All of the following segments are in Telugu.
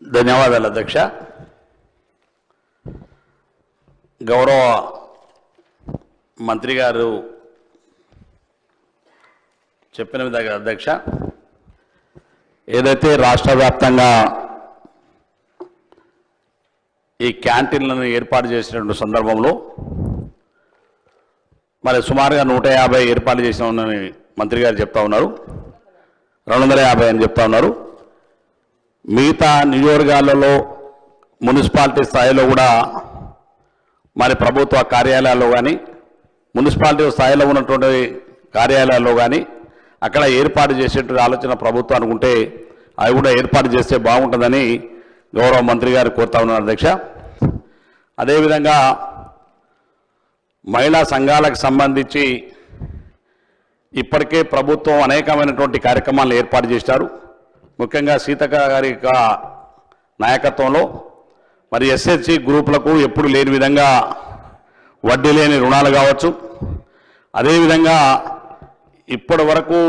ధన్యవాదాలు అధ్యక్ష. గౌరవ మంత్రి గారు చెప్పిన విధంగా అధ్యక్ష, ఏదైతే రాష్ట్ర వ్యాప్తంగా ఈ క్యాంటీన్లను ఏర్పాటు చేసినటువంటి సందర్భంలో మరి సుమారుగా 150 ఏర్పాటు చేసినామని మంత్రి గారు చెప్తా ఉన్నారు, 250 అని చెప్తా ఉన్నారు. మిగతా నియోజకవర్గాలలో మున్సిపాలిటీ స్థాయిలో కూడా మరి ప్రభుత్వ కార్యాలయాల్లో కానీ మున్సిపాలిటీ స్థాయిలో ఉన్నటువంటి కార్యాలయాల్లో కానీ అక్కడ ఏర్పాటు చేసేటువంటి ఆలోచన ప్రభుత్వం అనుకుంటే అవి కూడా ఏర్పాటు చేస్తే బాగుంటుందని గౌరవ మంత్రి గారు కోరుతా ఉన్నారు అధ్యక్ష. అదేవిధంగా మహిళా సంఘాలకు సంబంధించి ఇప్పటికే ప్రభుత్వం అనేకమైనటువంటి కార్యక్రమాలను ఏర్పాటు చేశారు. ముఖ్యంగా సీతక్క గారి నాయకత్వంలో మరి ఎస్హెచ్జి గ్రూపులకు ఎప్పుడు లేని విధంగా వడ్డీ లేని రుణాలు కావచ్చు, అదేవిధంగా ఇప్పటి వరకు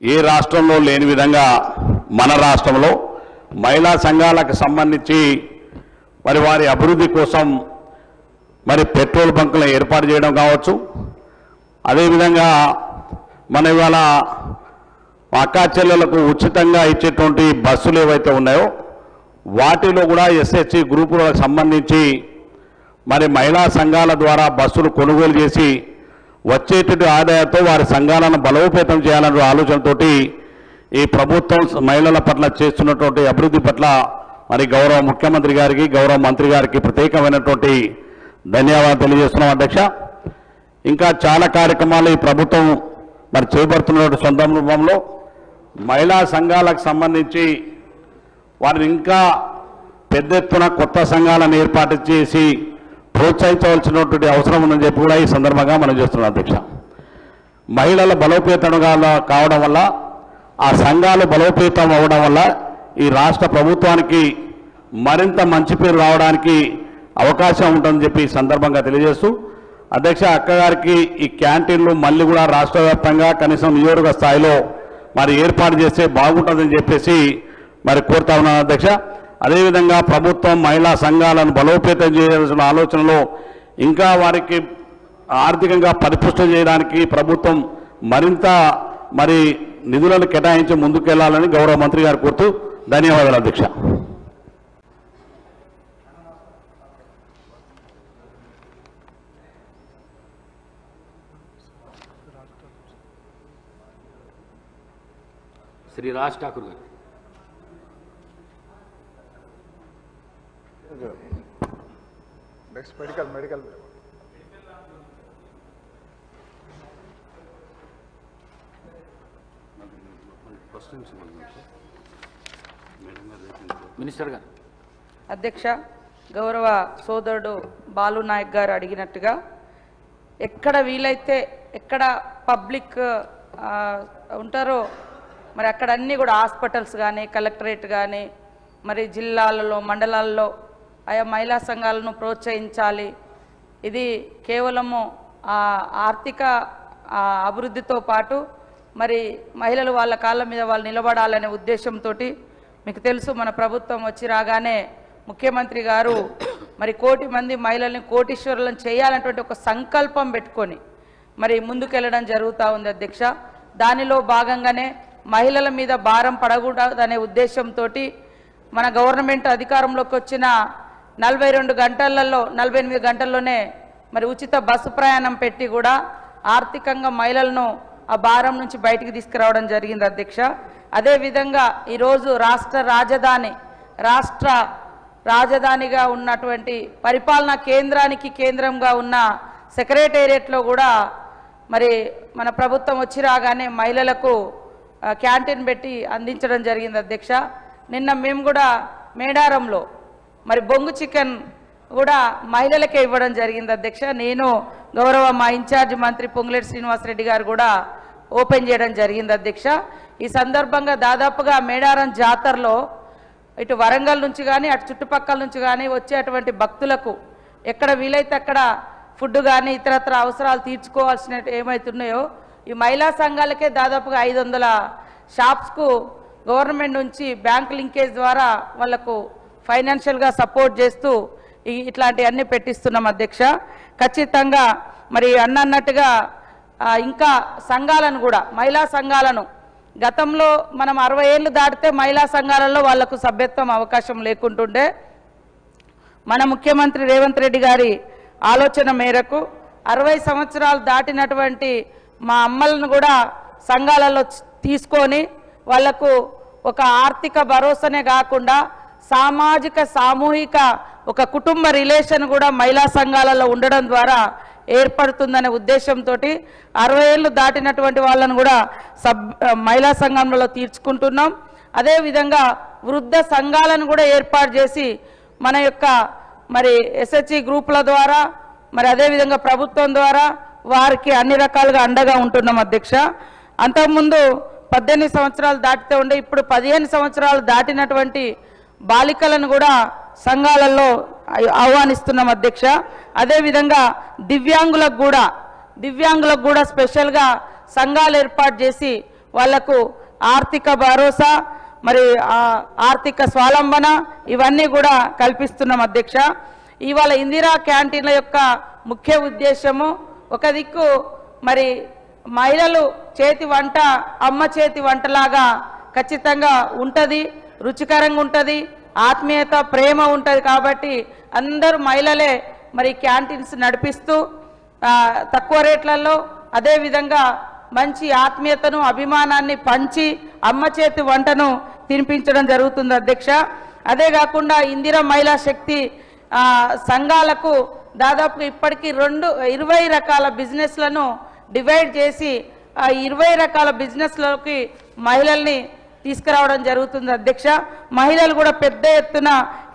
ఏ రాష్ట్రంలో లేని విధంగా మన రాష్ట్రంలో మహిళా సంఘాలకు సంబంధించి మరి వారి అభివృద్ధి కోసం మరి పెట్రోల్ బంకులను ఏర్పాటు చేయడం కావచ్చు, అదేవిధంగా మన ఇవాళ అక్కా చెల్లెలకు ఉచితంగా ఇచ్చేటువంటి బస్సులు ఏవైతే ఉన్నాయో వాటిలో కూడా ఎస్హెచ్జి గ్రూపులకు సంబంధించి మరి మహిళా సంఘాల ద్వారా బస్సులు కొనుగోలు చేసి వచ్చేటటువంటి ఆదాయంతో వారి సంఘాలను బలోపేతం చేయాలనే ఆలోచనతోటి ఈ ప్రభుత్వం మహిళల పట్ల చేస్తున్నటువంటి అభివృద్ధి పట్ల మరి గౌరవ ముఖ్యమంత్రి గారికి గౌరవ మంత్రి గారికి ప్రత్యేకమైనటువంటి ధన్యవాదాలు తెలియజేస్తున్నాం అధ్యక్ష. ఇంకా చాలా కార్యక్రమాలు ఈ ప్రభుత్వం మరి చేపడుతున్నటువంటి సందర్భంలో మహిళా సంఘాలకు సంబంధించి వారిని ఇంకా పెద్ద ఎత్తున కొత్త సంఘాలను ఏర్పాటు చేసి ప్రోత్సహించవలసినటువంటి అవసరం ఉందని చెప్పి కూడా ఈ సందర్భంగా మనం చేస్తున్నాం అధ్యక్ష. మహిళల బలోపేతం కావడం వల్ల ఆ సంఘాలు బలోపేతం అవ్వడం వల్ల ఈ రాష్ట్ర ప్రభుత్వానికి మరింత మంచి పేరు రావడానికి అవకాశం ఉంటుందని చెప్పి ఈ సందర్భంగా తెలియజేస్తూ అధ్యక్ష, అక్కగారికి ఈ క్యాంటీన్లు మళ్ళీ కూడా రాష్ట్ర వ్యాప్తంగా కనీసం నియోజక స్థాయిలో మరి ఏర్పాటు చేస్తే బాగుంటుందని చెప్పేసి మరి కోరుతా ఉన్నాను అధ్యక్ష. అదేవిధంగా ప్రభుత్వం మహిళా సంఘాలను బలోపేతం చేయాల్సిన ఆలోచనలో ఇంకా వారికి ఆర్థికంగా పరిపుష్టం చేయడానికి ప్రభుత్వం మరింత మరి నిధులను కేటాయించి ముందుకెళ్లాలని గౌరవ మంత్రి గారు కోరుతూ ధన్యవాదాలు అధ్యక్ష. శ్రీ రాజ్ ఠాకూర్ గారు. నెక్స్ట్ మెడికల్ మినిస్టర్ గారు. అధ్యక్ష, గౌరవ సోదరుడు బాలు నాయక్ గారు అడిగినట్టుగా ఎక్కడ వీలైతే ఎక్కడ పబ్లిక్ ఉంటారో మరి అక్కడ అన్నీ కూడా హాస్పిటల్స్ కానీ కలెక్టరేట్ కానీ మరి జిల్లాలలో మండలాల్లో ఆయా మహిళా సంఘాలను ప్రోత్సహించాలి. ఇది కేవలము ఆర్థిక అభివృద్ధితో పాటు మరి మహిళలు వాళ్ళ కాళ్ళ మీద వాళ్ళు నిలబడాలనే ఉద్దేశంతో మీకు తెలుసు మన ప్రభుత్వం వచ్చి రాగానే ముఖ్యమంత్రి గారు మరి 1 కోటి మంది మహిళల్ని కోటీశ్వరులను చేయాలనేటువంటి ఒక సంకల్పం పెట్టుకొని మరి ముందుకెళ్ళడం జరుగుతూ ఉంది అధ్యక్ష. దానిలో భాగంగానే మహిళల మీద భారం పడకూడదనే ఉద్దేశంతో మన గవర్నమెంట్ అధికారంలోకి వచ్చిన 42 గంటలలో 48 గంటల్లోనే మరి ఉచిత బస్సు ప్రయాణం పెట్టి కూడా ఆర్థికంగా మహిళలను ఆ భారం నుంచి బయటికి తీసుకురావడం జరిగింది అధ్యక్ష. అదేవిధంగా ఈరోజు రాష్ట్ర రాజధానిగా ఉన్నటువంటి పరిపాలనా కేంద్రానికి కేంద్రంగా ఉన్న సెక్రటేరియట్లో కూడా మరి మన ప్రభుత్వం వచ్చి రాగానే మహిళలకు క్యాంటీన్ పెట్టి అందించడం జరిగింది అధ్యక్ష. నిన్న మేము కూడా మేడారంలో మరి బొంగు చికెన్ కూడా మహిళలకే ఇవ్వడం జరిగింది అధ్యక్ష. నేను గౌరవ మా ఇన్ఛార్జ్ మంత్రి పొంగులేటి శ్రీనివాసరెడ్డి గారు కూడా ఓపెన్ చేయడం జరిగింది అధ్యక్ష. ఈ సందర్భంగా దాదాపుగా మేడారం జాతరలో ఇటు వరంగల్ నుంచి కానీ అటు చుట్టుపక్కల నుంచి కానీ వచ్చేటువంటి భక్తులకు ఎక్కడ వీలైతే అక్కడ ఫుడ్ కానీ ఇతరత్ర అవసరాలు తీర్చుకోవాల్సిన ఏమైతున్నాయో ఈ మహిళా సంఘాలకే దాదాపుగా 500 షాప్స్కు గవర్నమెంట్ నుంచి బ్యాంక్ లింకేజ్ ద్వారా వాళ్లకు ఫైనాన్షియల్గా సపోర్ట్ చేస్తూ ఇట్లాంటివన్నీ పెట్టిస్తున్నాం అధ్యక్ష. ఖచ్చితంగా మరి అన్నట్టుగా ఇంకా సంఘాలను కూడా, మహిళా సంఘాలను, గతంలో మనం 60 ఏళ్ళు దాటితే మహిళా సంఘాలలో వాళ్లకు సభ్యత్వం అవకాశం లేకుంటుండే. మన ముఖ్యమంత్రి రేవంత్ రెడ్డి గారి ఆలోచన మేరకు 60 సంవత్సరాలు దాటినటువంటి మా అమ్మలను కూడా సంఘాలలో తీసుకొని వాళ్లకు ఒక ఆర్థిక భరోసానే కాకుండా సామాజిక సామూహిక ఒక కుటుంబ రిలేషన్ కూడా మహిళా సంఘాలలో ఉండడం ద్వారా ఏర్పడుతుందనే ఉద్దేశంతో 60 ఏళ్ళు దాటినటువంటి వాళ్ళను కూడా మహిళా సంఘంలో తీర్చుకుంటున్నాం. అదేవిధంగా వృద్ధ సంఘాలను కూడా ఏర్పాటు చేసి మన యొక్క మరి ఎస్హెచ్జి గ్రూపుల ద్వారా మరి అదేవిధంగా ప్రభుత్వం ద్వారా వారికి అన్ని రకాలుగా అండగా ఉంటున్నాం అధ్యక్ష. అంతకుముందు 18 సంవత్సరాలు దాటితే ఉండే, ఇప్పుడు 15 సంవత్సరాలు దాటినటువంటి బాలికలను కూడా సంఘాలలో ఆహ్వానిస్తున్నాం అధ్యక్ష. అదేవిధంగా దివ్యాంగులకు కూడా స్పెషల్గా సంఘాలు ఏర్పాటు చేసి వాళ్లకు ఆర్థిక భరోసా మరి ఆర్థిక స్వావలంబన ఇవన్నీ కూడా కల్పిస్తున్నాం అధ్యక్ష. ఇవాళ ఇందిరా క్యాంటీన్ల యొక్క ముఖ్య ఉద్దేశము ఒక దిక్కు మరి మహిళలు చేతి వంట అమ్మ చేతి వంటలాగా ఖచ్చితంగా ఉంటుంది, రుచికరంగా ఉంటుంది, ఆత్మీయత ప్రేమ ఉంటుంది. కాబట్టి అందరూ మహిళలే మరి క్యాంటీన్స్ నడిపిస్తూ తక్కువ రేట్లలో అదేవిధంగా మంచి ఆత్మీయతను అభిమానాన్ని పంచి అమ్మ చేతి వంటను తినిపించడం జరుగుతుంది అధ్యక్ష. అదే కాకుండా ఇందిరా మహిళా శక్తి సంఘాలకు దాదాపు ఇప్పటికీ 20 రకాల బిజినెస్లను డివైడ్ చేసి ఆ 20 రకాల బిజినెస్లకి మహిళల్ని తీసుకురావడం జరుగుతుంది అధ్యక్ష. మహిళలు కూడా పెద్ద ఎత్తున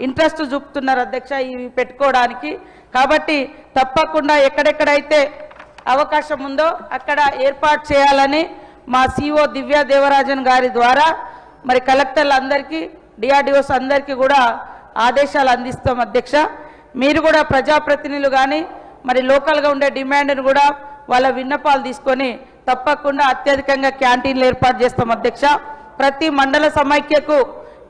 ఇంట్రెస్ట్ చూపుతున్నారు అధ్యక్ష ఇవి పెట్టుకోవడానికి. కాబట్టి తప్పకుండా ఎక్కడెక్కడైతే అవకాశం ఉందో అక్కడ ఏర్పాటు చేయాలని మా సిఓ దివ్యా దేవరాజన్ గారి ద్వారా మరి కలెక్టర్లందరికీ డిఆర్డిఓస్ అందరికీ కూడా ఆదేశాలు అందిస్తాం అధ్యక్ష. మీరు కూడా ప్రజాప్రతినిధులు కానీ మరి లోకల్గా ఉండే డిమాండ్ను కూడా వాళ్ళ విన్నపాలు తీసుకొని తప్పకుండా అత్యధికంగా క్యాంటీన్లు ఏర్పాటు చేస్తాం అధ్యక్ష. ప్రతి మండల సమైక్యకు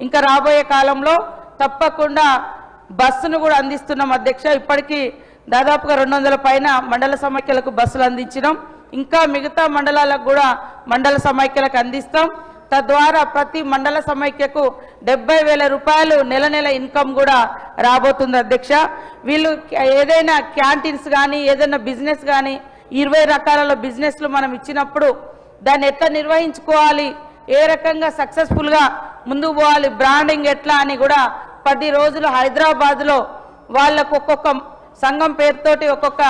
ఇంకా రాబోయే కాలంలో తప్పకుండా బస్సును కూడా అందిస్తున్నాం అధ్యక్ష. ఇప్పటికీ దాదాపుగా 200 పైన మండల సమైక్యలకు బస్సులు అందించినాం. ఇంకా మిగతా మండలాలకు కూడా మండల సమైక్యలకు అందిస్తాం. తద్వారా ప్రతి మండల సమైక్యకు 70,000 రూపాయలు నెల ఇన్కమ్ కూడా రాబోతుంది అధ్యక్ష. వీళ్ళు ఏదైనా క్యాంటీన్స్ కానీ ఏదైనా బిజినెస్ కానీ 20 రకాల బిజినెస్లు మనం ఇచ్చినప్పుడు దాన్ని ఎట్లా నిర్వహించుకోవాలి, ఏ రకంగా సక్సెస్ఫుల్గా ముందుకు పోవాలి, బ్రాండింగ్ ఎట్లా అని కూడా 10 రోజులు హైదరాబాద్లో వాళ్ళకు ఒక్కొక్క సంఘం పేరుతోటి ఒక్కొక్క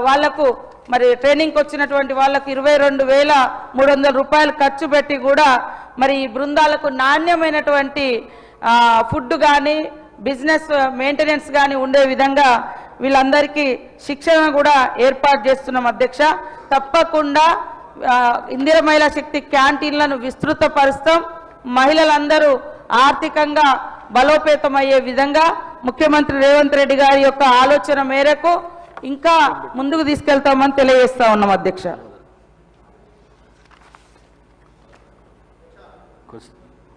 వాళ్లకు మరి ట్రైనింగ్కి వచ్చినటువంటి వాళ్ళకు 22,300 రూపాయలు ఖర్చు పెట్టి కూడా మరి ఈ బృందాలకు నాణ్యమైనటువంటి ఫుడ్ కానీ బిజినెస్ మెయింటెనెన్స్ కానీ ఉండే విధంగా వీళ్ళందరికీ శిక్షణ కూడా ఏర్పాటు చేస్తున్నాం అధ్యక్ష. తప్పకుండా ఇందిరా మహిళా శక్తి క్యాంటీన్లను విస్తృతపరుస్తాం. మహిళలందరూ ఆర్థికంగా బలోపేతమయ్యే విధంగా ముఖ్యమంత్రి రేవంత్ రెడ్డి గారి యొక్క ఆలోచన మేరకు ఇంకా ముందుకు తీసుకెళ్తామని తెలియజేస్తా ఉన్నాం అధ్యక్ష.